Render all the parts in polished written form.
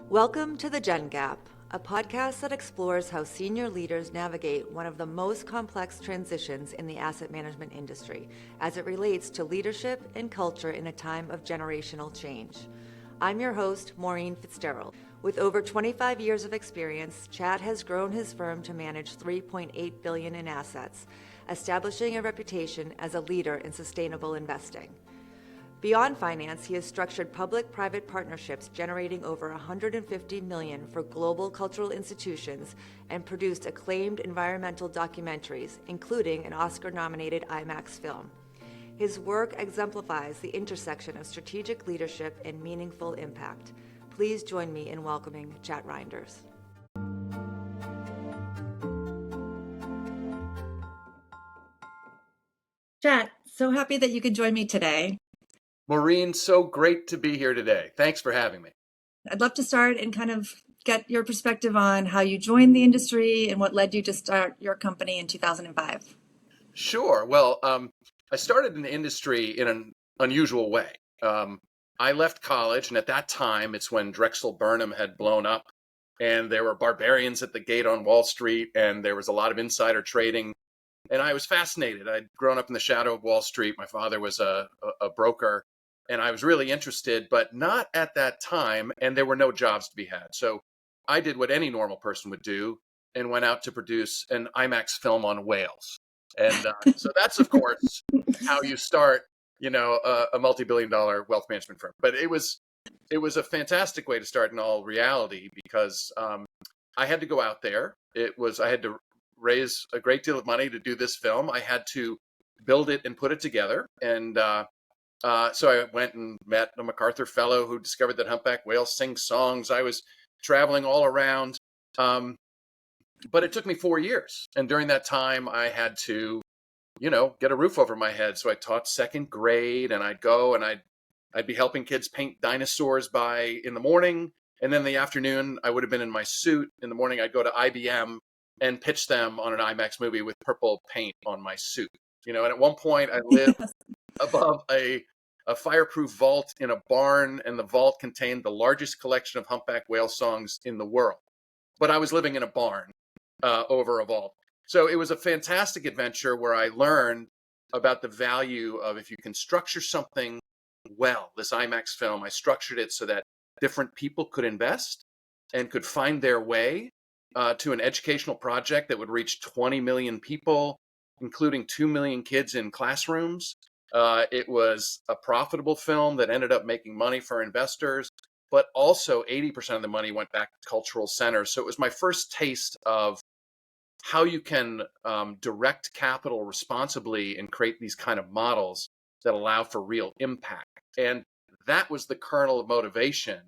Welcome to the Gen Gap, a podcast that explores how senior leaders navigate one of the most complex transitions in the asset management industry as it relates to leadership and culture in a time of generational change. I'm your host, Maureen Fitzgerald. With over 25 years of experience, Chad has grown his firm to manage $3.8 billion in assets, establishing a reputation as a leader in sustainable investing. Beyond finance, he has structured public-private partnerships generating over $150 million for global cultural institutions and produced acclaimed environmental documentaries, including an Oscar-nominated IMAX film. His work exemplifies the intersection of strategic leadership and meaningful impact. Please join me in welcoming Chad Reynders. Chad, so happy that you could join me today. Maureen, so great to be here today. Thanks for having me. I'd love to start and kind of get your perspective on how you joined the industry and what led you to start your company in 2005. Sure. Well, I started in the industry in an unusual way. I left college, and at that time, it's when Drexel Burnham had blown up, and there were barbarians at the gate on Wall Street, and there was a lot of insider trading. And I was fascinated. I'd grown up in the shadow of Wall Street. My father was a broker. And I was really interested, but not at that time, and there were no jobs to be had. So I did what any normal person would do and went out to produce an IMAX film on whales. And so that's, of course, how you start, a multi-billion-dollar wealth management firm. But it was a fantastic way to start in all reality because I had to go out there. I had to raise a great deal of money to do this film. I had to build it and put it together. And so I went and met a MacArthur fellow who discovered that humpback whales sing songs. I was traveling all around, but it took me 4 years. And during that time, I had to, get a roof over my head. So I taught second grade, and I'd go and I'd be helping kids paint dinosaurs in the morning. And then in the afternoon, I would have been in my suit. In the morning, I'd go to IBM and pitch them on an IMAX movie with purple paint on my suit. And at one point, I lived above a fireproof vault in a barn, and the vault contained the largest collection of humpback whale songs in the world. But I was living in a barn over a vault. So it was a fantastic adventure where I learned about the value of if you can structure something well. This IMAX film, I structured it so that different people could invest and could find their way to an educational project that would reach 20 million people, including 2 million kids in classrooms. It was a profitable film that ended up making money for investors, but also 80% of the money went back to cultural centers. So it was my first taste of how you can direct capital responsibly and create these kind of models that allow for real impact. And that was the kernel of motivation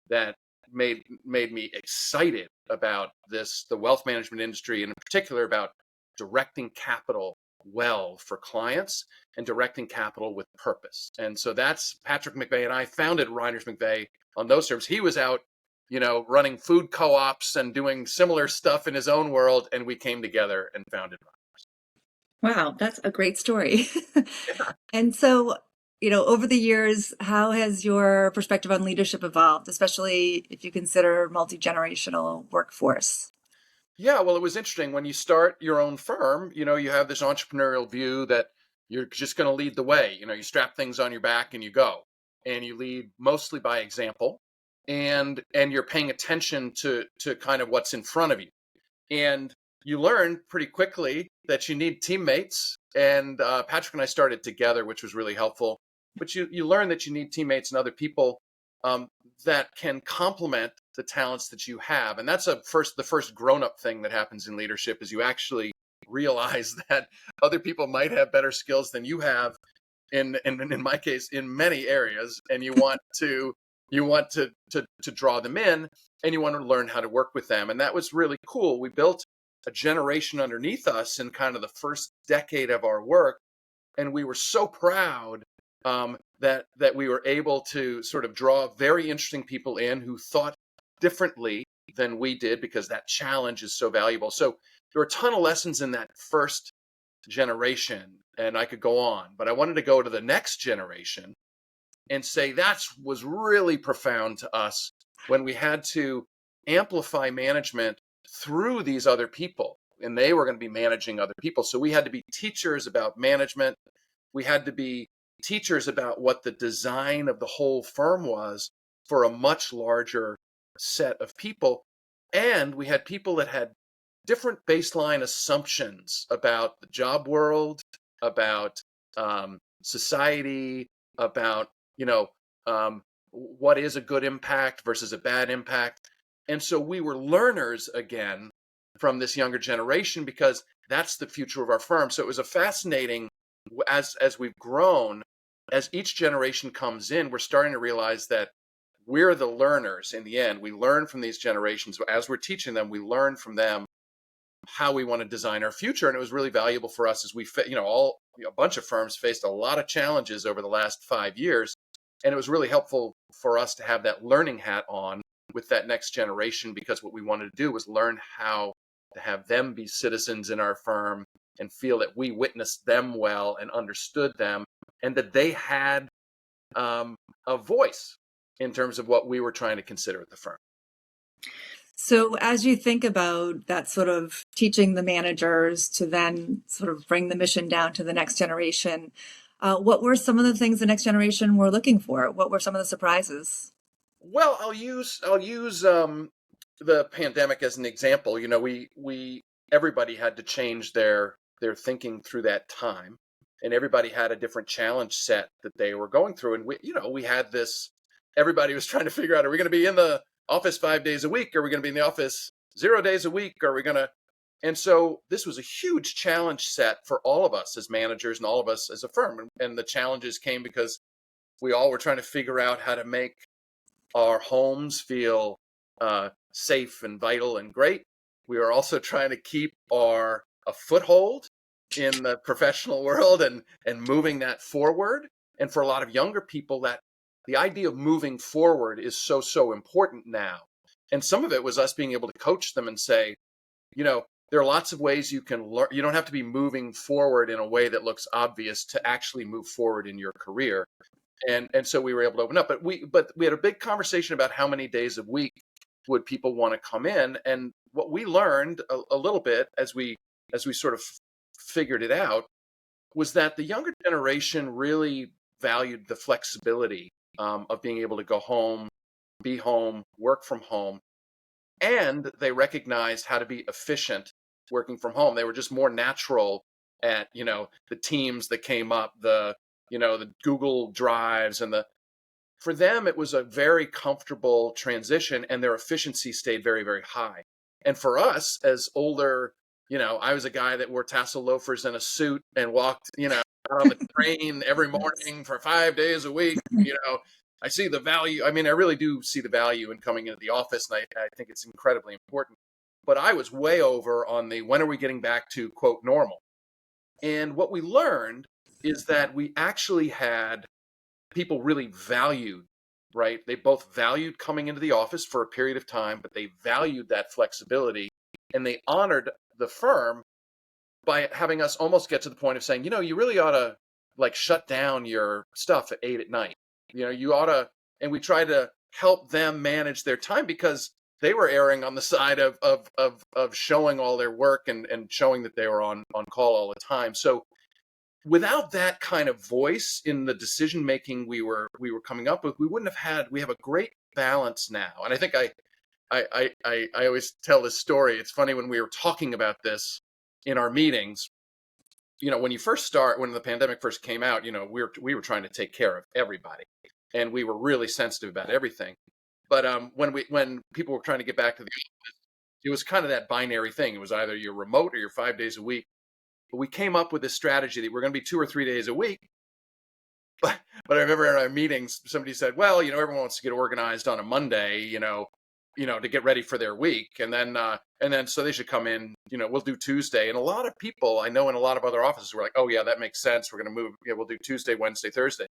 that made me excited about the wealth management industry, and in particular about directing capital well for clients and directing capital with purpose. And so that's Patrick McVeigh, and I founded Reynders McVeigh on those terms. He was out, running food co-ops and doing similar stuff in his own world, and we came together and founded Reynders. Wow, that's a great story. Yeah. And so, over the years, how has your perspective on leadership evolved, especially if you consider multi-generational workforce? Yeah, well, it was interesting. When you start your own firm, you have this entrepreneurial view that you're just going to lead the way. You strap things on your back and you go. And you lead mostly by example. And you're paying attention to kind of what's in front of you. And you learn pretty quickly that you need teammates. And Patrick and I started together, which was really helpful. But you learn that you need teammates and other people that can complement the talents that you have. And that's the first grown-up thing that happens in leadership is you actually realize that other people might have better skills than you have in my case, in many areas. And you want to draw them in, and you want to learn how to work with them. And that was really cool. We built a generation underneath us in kind of the first decade of our work. And we were so proud that we were able to sort of draw very interesting people in who thought differently than we did, because that challenge is so valuable. So there were a ton of lessons in that first generation, and I could go on, but I wanted to go to the next generation and say that was really profound to us when we had to amplify management through these other people, and they were going to be managing other people. So we had to be teachers about management. We had to be teachers about what the design of the whole firm was for a much larger set of people. And we had people that had different baseline assumptions about the job world, about society, about, what is a good impact versus a bad impact. And so we were learners again from this younger generation because that's the future of our firm. So it was a fascinating, as we've grown, as each generation comes in, we're starting to realize that we're the learners in the end. We learn from these generations. As we're teaching them, we learn from them how we want to design our future. And it was really valuable for us as we, a bunch of firms faced a lot of challenges over the last 5 years. And it was really helpful for us to have that learning hat on with that next generation, because what we wanted to do was learn how to have them be citizens in our firm and feel that we witnessed them well and understood them, and that they had a voice in terms of what we were trying to consider at the firm. So as you think about that sort of teaching the managers to then sort of bring the mission down to the next generation, what were some of the things the next generation were looking for? What were some of the surprises? Well, I'll use the pandemic as an example. We everybody had to change their thinking through that time, and everybody had a different challenge set that they were going through. And we had this. Everybody was trying to figure out: are we going to be in the office 5 days a week? Are we going to be in the office 0 days a week? Are we going to? And so this was a huge challenge set for all of us as managers and all of us as a firm. And the challenges came because we all were trying to figure out how to make our homes feel safe and vital and great. We were also trying to keep a foothold in the professional world and moving that forward. And for a lot of younger people, that the idea of moving forward is so important now. And some of it was us being able to coach them and say, there are lots of ways you can learn. You don't have to be moving forward in a way that looks obvious to actually move forward in your career. And so we were able to open up, but we had a big conversation about how many days a week would people want to come in. And what we learned a little bit as we sort of figured it out was that the younger generation really valued the flexibility of being able to go home, be home, work from home. And they recognized how to be efficient working from home. They were just more natural at, the teams that came up, the Google Drives, and for them, it was a very comfortable transition, and their efficiency stayed very, very high. And for us as older, I was a guy that wore tassel loafers and a suit and walked, out on the train every morning for 5 days a week. I see the value. I mean, I really do see the value in coming into the office, and I think it's incredibly important. But I was way over on the when are we getting back to, quote, normal? And what we learned is that we actually had people really valued, right? They both valued coming into the office for a period of time, but they valued that flexibility, and they honored the firm by having us almost get to the point of saying, you really ought to shut down your stuff at 8 p.m. You ought to, and we try to help them manage their time because they were erring on the side of showing all their work and showing that they were on call all the time. So without that kind of voice in the decision making we were coming up with, we have a great balance now. And I think I always tell this story. It's funny when we were talking about this in our meetings. When the pandemic first came out, we were trying to take care of everybody, and we were really sensitive about everything. But when people were trying to get back to the office, it was kind of that binary thing. It was either you're remote or you're 5 days a week. But we came up with this strategy that we're going to be 2 or 3 days a week. But I remember in our meetings, somebody said, well, everyone wants to get organized on a Monday, to get ready for their week. And then so they should come in, we'll do Tuesday. And a lot of people I know in a lot of other offices were like, oh yeah, that makes sense. We're going to move. We'll do Tuesday, Wednesday, Thursday.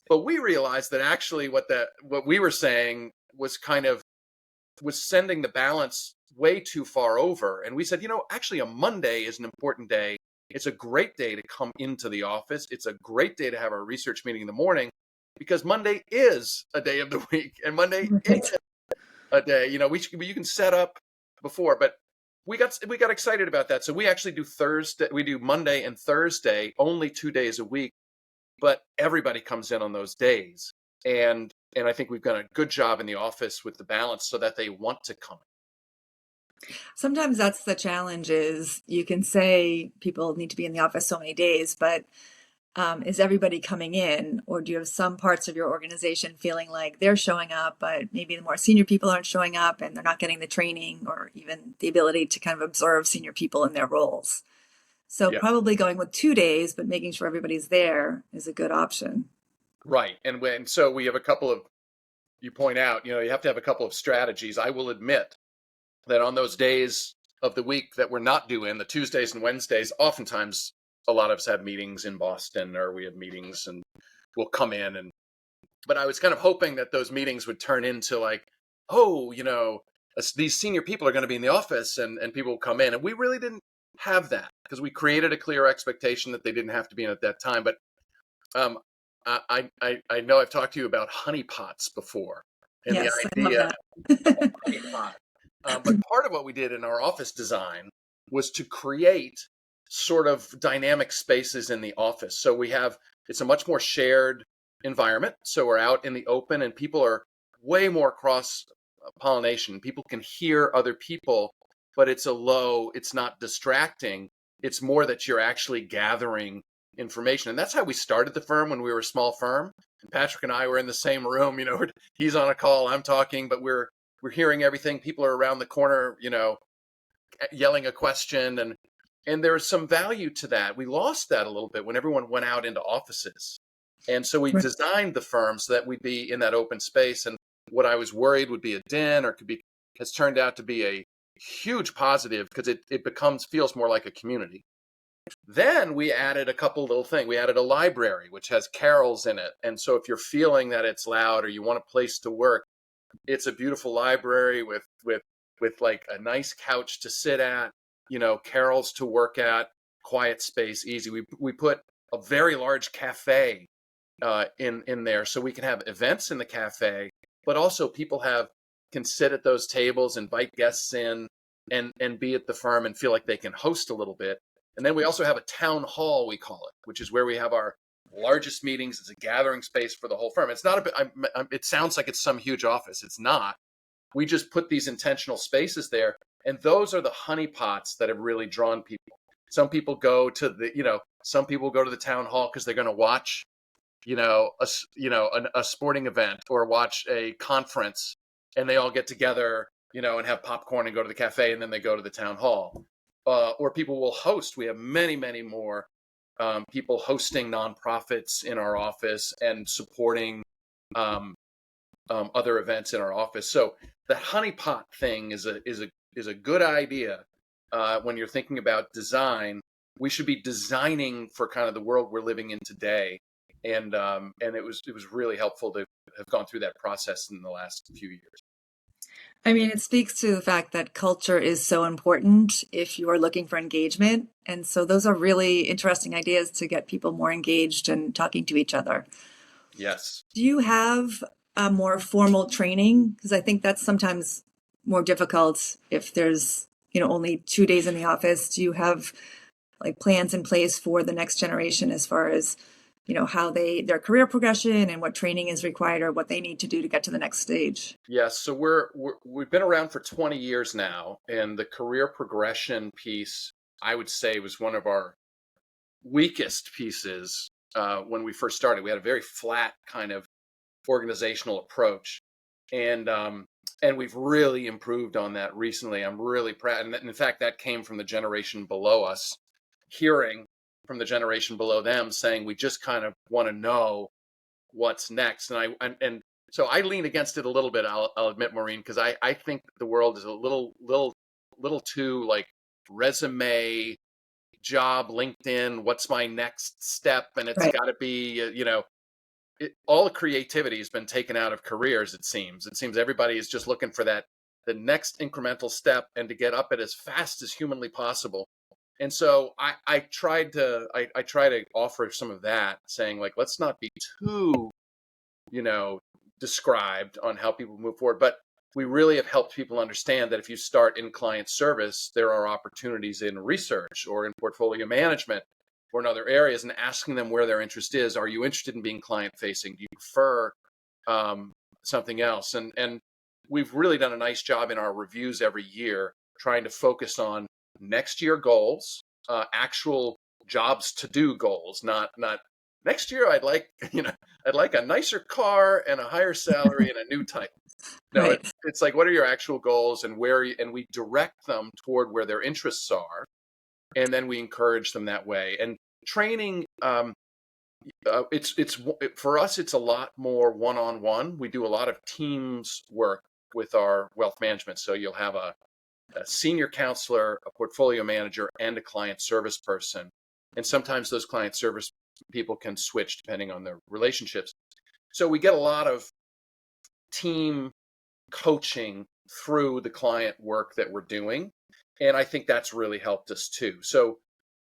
But we realized that actually what we were saying was was sending the balance way too far over. And we said, actually a Monday is an important day. It's a great day to come into the office. It's a great day to have our research meeting in the morning, because Monday is a day of the week, and Monday is a day. You can set up before, but we got excited about that. So we actually do Thursday. We do Monday and Thursday, only 2 days a week, but everybody comes in on those days. And I think we've done a good job in the office with the balance so that they want to come. Sometimes that's the challenge is you can say people need to be in the office so many days, but is everybody coming in, or do you have some parts of your organization feeling like they're showing up, but maybe the more senior people aren't showing up and they're not getting the training or even the ability to kind of observe senior people in their roles? So Yeah. probably going with 2 days, but making sure everybody's there is a good option. Right. And so we have a couple of, you point out, you have to have a couple of strategies. I will admit that on those days of the week that we're not doing, the Tuesdays and Wednesdays, oftentimes a lot of us have meetings in Boston, or we have meetings and we'll come in. But I was kind of hoping that those meetings would turn into like, oh, these senior people are going to be in the office and people will come in. And we really didn't have that because we created a clear expectation that they didn't have to be in at that time. But I know I've talked to you about honeypots before, and Yes, the I love idea that. of a honeypot. But part of what we did in our office design was to create sort of dynamic spaces in the office. So it's a much more shared environment. So we're out in the open and people are way more cross pollination. People can hear other people, but it's not distracting. It's more that you're actually gathering information. And that's how we started the firm when we were a small firm. And Patrick and I were in the same room, he's on a call, I'm talking, but we're hearing everything. People are around the corner, yelling a question. And there's some value to that. We lost that a little bit when everyone went out into offices. And so we designed the firm so that we'd be in that open space. And what I was worried would be a den or has turned out to be a huge positive because it feels more like a community. Then we added a couple little things. We added a library, which has carols in it. And so if you're feeling that it's loud or you want a place to work, it's a beautiful library with like a nice couch to sit at, carols to work at, quiet space, easy. We put a very large cafe in there so we can have events in the cafe, but also people can sit at those tables, invite guests in and be at the firm and feel like they can host a little bit. And then we also have a town hall, we call it, which is where we have our largest meetings. It's a gathering space for the whole firm. It's not it sounds like it's some huge office. It's not. We just put these intentional spaces there. And those are the honeypots that have really drawn people. Some people go to the town hall because they're going to watch, a sporting event or watch a conference, and they all get together, and have popcorn and go to the cafe, and then they go to the town hall. Or people will host. We have many, many more people hosting nonprofits in our office and supporting other events in our office. So the honeypot thing is a good idea when you're thinking about design. We should be designing for kind of the world we're living in today, and it was really helpful to have gone through that process in the last few years. I mean, it speaks to the fact that culture is so important if you are looking for engagement. And so those are really interesting ideas to get people more engaged and talking to each other. Yes. Do you have a more formal training? Because I think that's sometimes more difficult if there's, only 2 days in the office. Do you have like plans in place for the next generation as far as, how their career progression and what training is required or what they need to do to get to the next stage? Yes. So we've been around for 20 years now, and the career progression piece, I would say, was one of our weakest pieces when we first started. We had a very flat kind of organizational approach, and we've really improved on that recently. I'm really proud. And in fact, that came from the generation below us, hearing from the generation below them saying, we just kind of want to know what's next. And so I lean against it a little bit, I'll admit, Maureen, because I think the world is a little too like resume, job, LinkedIn, what's my next step? And it's got to be, all the creativity has been taken out of careers, it seems. It seems everybody is just looking for the next incremental step and to get up it as fast as humanly possible. And so I try to offer some of that, saying like, let's not be too, described on how people move forward. But we really have helped people understand that if you start in client service, there are opportunities in research or in portfolio management or in other areas, and asking them where their interest is. Are you interested in being client facing? Do you prefer something else? And we've really done a nice job in our reviews every year trying to focus on next year goals, actual jobs to do goals, not next year I'd like I'd like a nicer car and a higher salary and a new title. No, Right. it's like, what are your actual goals, and and we direct them toward where their interests are, and then we encourage them that way. And training, for us, it's a lot more one-on-one. We do a lot of teams work with our wealth management. So you'll have a senior counselor, a portfolio manager, and a client service person. And sometimes those client service people can switch depending on their relationships. So we get a lot of team coaching through the client work that we're doing. And I think that's really helped us too. So,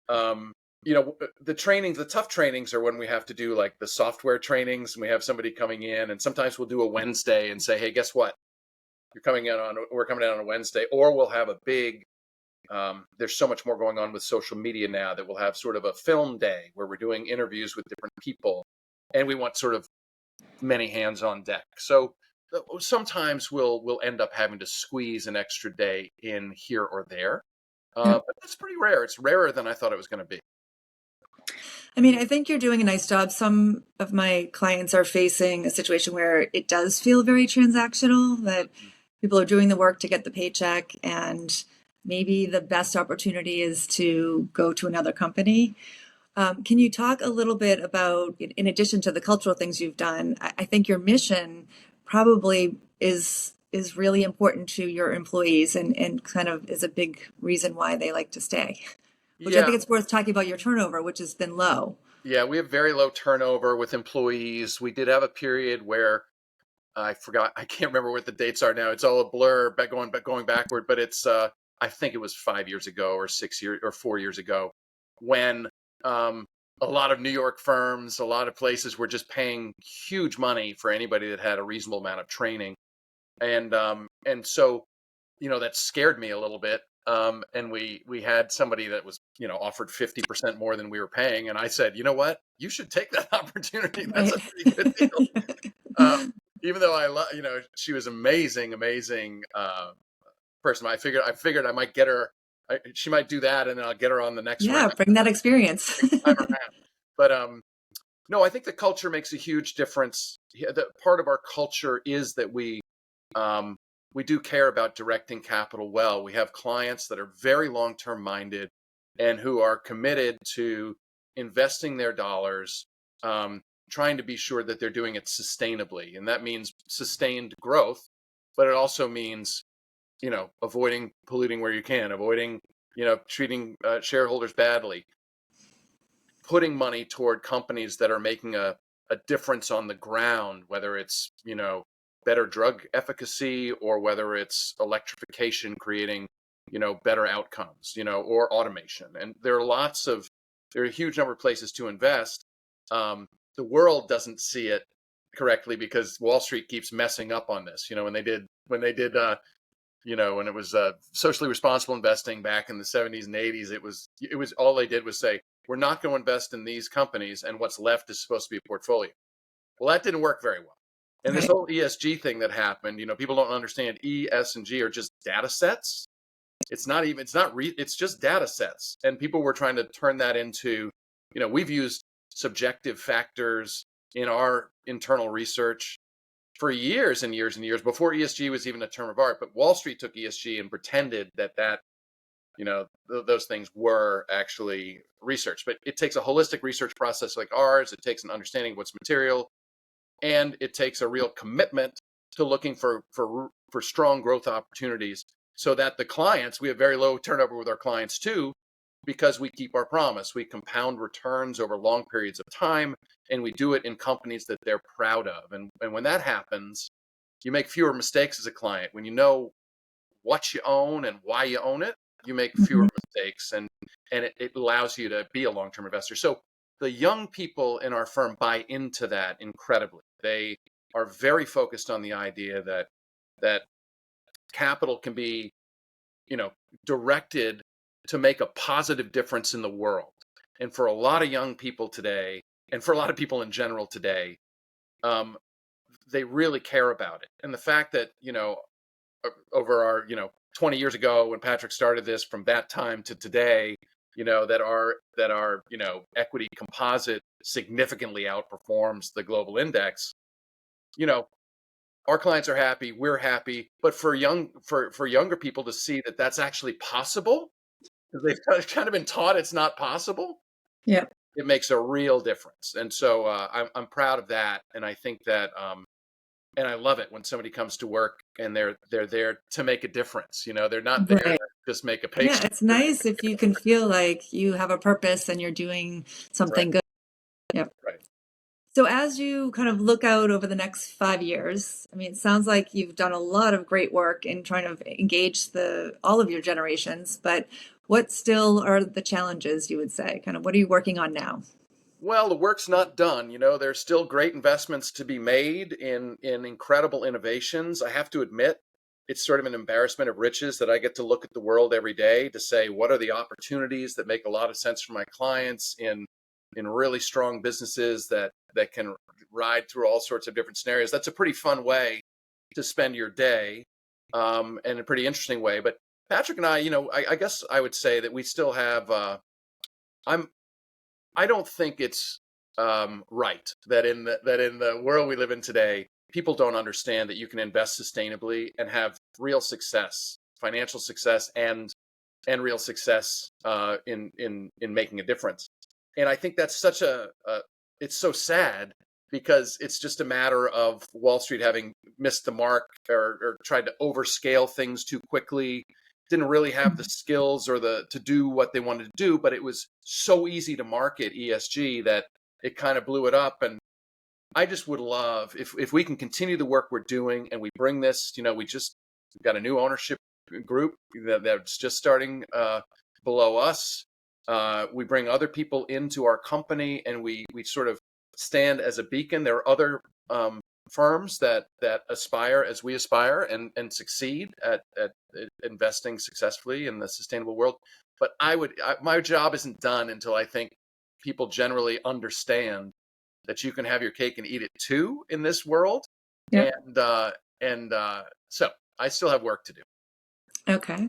the tough trainings are when we have to do like the software trainings, and we have somebody coming in, and sometimes we'll do a Wednesday and say, hey, guess what? We're coming in on a Wednesday, or we'll have a big, there's so much more going on with social media now that we'll have sort of a film day where we're doing interviews with different people, and we want sort of many hands on deck. So sometimes we'll end up having to squeeze an extra day in here or there. But that's pretty rare. It's rarer than I thought it was going to be. I mean, I think you're doing a nice job. Some of my clients are facing a situation where it does feel very transactional, that people are doing the work to get the paycheck, and maybe the best opportunity is to go to another company. Can you talk a little bit about, in addition to the cultural things you've done, I think your mission probably is really important to your employees, and kind of is a big reason why they like to stay. Which I think it's worth talking about your turnover, which has been low. Yeah, we have very low turnover with employees. We did have a period where I can't remember what the dates are now. It's all a blur, going backward, but it's I think it was 5 years ago or 6 years or 4 years ago when a lot of New York firms, a lot of places were just paying huge money for anybody that had a reasonable amount of training. And so, that scared me a little bit. And we had somebody that was, offered 50% more than we were paying. And I said, you know what, you should take that opportunity. That's a pretty good deal. Even though she was amazing person. I figured I might get her. She might do that, and then I'll get her on the next round. Yeah, bring that experience. But no, I think the culture makes a huge difference. The part of our culture is that we do care about directing capital well. We have clients that are very long-term minded and who are committed to investing their dollars, trying to be sure that they're doing it sustainably. And that means sustained growth, but it also means, avoiding polluting where you can, avoiding, treating shareholders badly, putting money toward companies that are making a difference on the ground, whether it's, better drug efficacy or whether it's electrification creating, better outcomes, or automation. And there are a huge number of places to invest. The world doesn't see it correctly because Wall Street keeps messing up on this. When they did, when it was socially responsible investing back in the 70s and 80s, it was all they did was say, we're not going to invest in these companies, and what's left is supposed to be a portfolio. Well, that didn't work very well. And this whole ESG thing that happened, people don't understand E, S, and G are just data sets. It's just data sets. And people were trying to turn that into, we've used subjective factors in our internal research for years and years and years before ESG was even a term of art. But Wall Street took ESG and pretended that those things were actually research. But it takes a holistic research process like ours. It takes an understanding of what's material, and it takes a real commitment to looking for strong growth opportunities, so that the clients, we have very low turnover with our clients too, because we keep our promise. We compound returns over long periods of time, and we do it in companies that they're proud of. And when that happens, you make fewer mistakes as a client. When you know what you own and why you own it, you make fewer mistakes, and it allows you to be a long-term investor. So the young people in our firm buy into that incredibly. They are very focused on the idea that capital can be, directed to make a positive difference in the world. And for a lot of young people today, and for a lot of people in general today, they really care about it. And the fact that, over our, 20 years ago when Patrick started this, from that time to today, that our equity composite significantly outperforms the global index, our clients are happy, we're happy. But for younger people to see that that's actually possible, because they've kind of been taught it's not possible, Yeah. it makes a real difference. And so I'm proud of that. And I think that, and I love it when somebody comes to work and they're there to make a difference. They're not there Right. to just make a Yeah, paycheck. it's nice if you can feel like you have a purpose and you're doing something good. Yep. Right. So as you kind of look out over the next 5 years, I mean, it sounds like you've done a lot of great work in trying to engage all of your generations, but what still are the challenges, you would say? Kind of what are you working on now? Well, the work's not done. There's still great investments to be made in incredible innovations. I have to admit, it's sort of an embarrassment of riches that I get to look at the world every day to say, what are the opportunities that make a lot of sense for my clients in really strong businesses that can ride through all sorts of different scenarios. That's a pretty fun way to spend your day, and a pretty interesting way. But Patrick and I guess I would say that we still have. I don't think it's right that in the world we live in today, people don't understand that you can invest sustainably and have real success, financial success, and real success in making a difference. And I think that's such it's so sad, because it's just a matter of Wall Street having missed the mark, or tried to overscale things too quickly, didn't really have the skills or to do what they wanted to do, but it was so easy to market ESG that it kind of blew it up. And I just would love if we can continue the work we're doing, and we bring this, we've got a new ownership group that's just starting below us. We bring other people into our company, and we sort of stand as a beacon. There are other firms that aspire as we aspire, and succeed at investing successfully in the sustainable world. But my job isn't done until I think people generally understand that you can have your cake and eat it too in this world. Yeah. And so I still have work to do. Okay.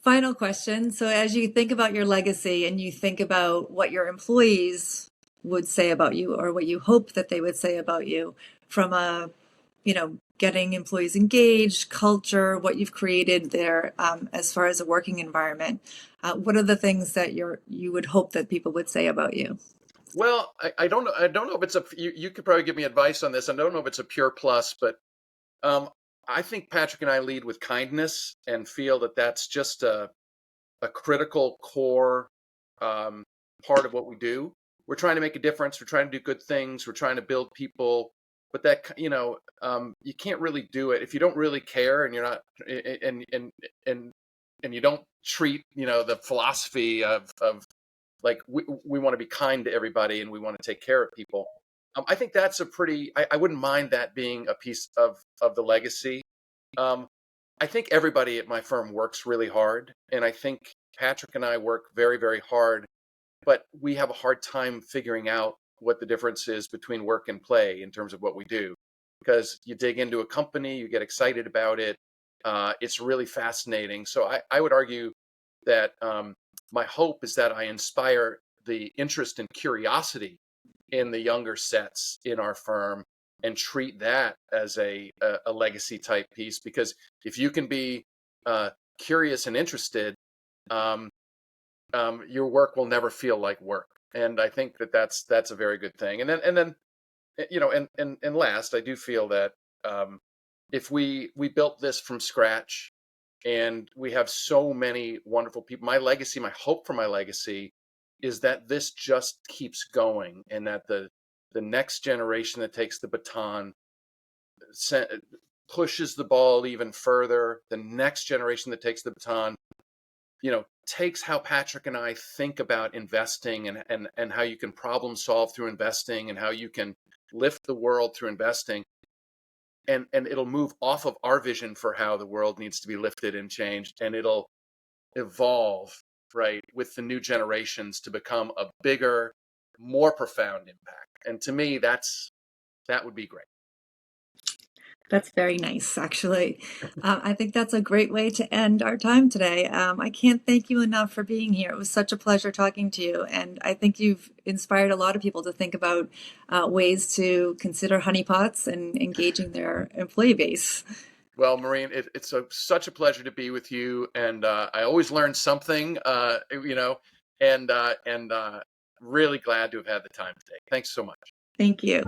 Final question. So as you think about your legacy and you think about what your employees would say about you, or what you hope that they would say about you, from getting employees engaged, culture, what you've created there, as far as a working environment, what are the things that you would hope that people would say about you? Well, I don't know. I don't know if it's you could probably give me advice on this. I don't know if it's a pure plus, but I think Patrick and I lead with kindness, and feel that that's just a critical core part of what we do. We're trying to make a difference. We're trying to do good things. We're trying to build people, but that you can't really do it if you don't really care, and you're not, and you don't treat the philosophy of like we want to be kind to everybody, and we want to take care of people. I think that's I wouldn't mind that being a piece of the legacy. I think everybody at my firm works really hard, and I think Patrick and I work very, very hard, but we have a hard time figuring out what the difference is between work and play in terms of what we do. Because you dig into a company, you get excited about it. It's really fascinating. So I would argue that my hope is that I inspire the interest and curiosity in the younger sets in our firm, and treat that as a legacy type piece. Because if you can be curious and interested, your work will never feel like work. And I think that's a very good thing. And then and last, I do feel that if we built this from scratch, and we have so many wonderful people, my hope for my legacy is that this just keeps going, and that the next generation that takes the baton pushes the ball even further. The next generation that takes the baton, takes how Patrick and I think about investing, and how you can problem solve through investing, and how you can lift the world through investing. and it'll move off of our vision for how the world needs to be lifted and changed, and it'll evolve, right, with the new generations to become a bigger, more profound impact. And to me, that would be great. That's very nice, actually. I think that's a great way to end our time today. I can't thank you enough for being here. It was such a pleasure talking to you. And I think you've inspired a lot of people to think about ways to consider honeypots and engaging their employee base. Well, Maureen, it's such a pleasure to be with you. And I always learn something, and really glad to have had the time today. Thanks so much. Thank you.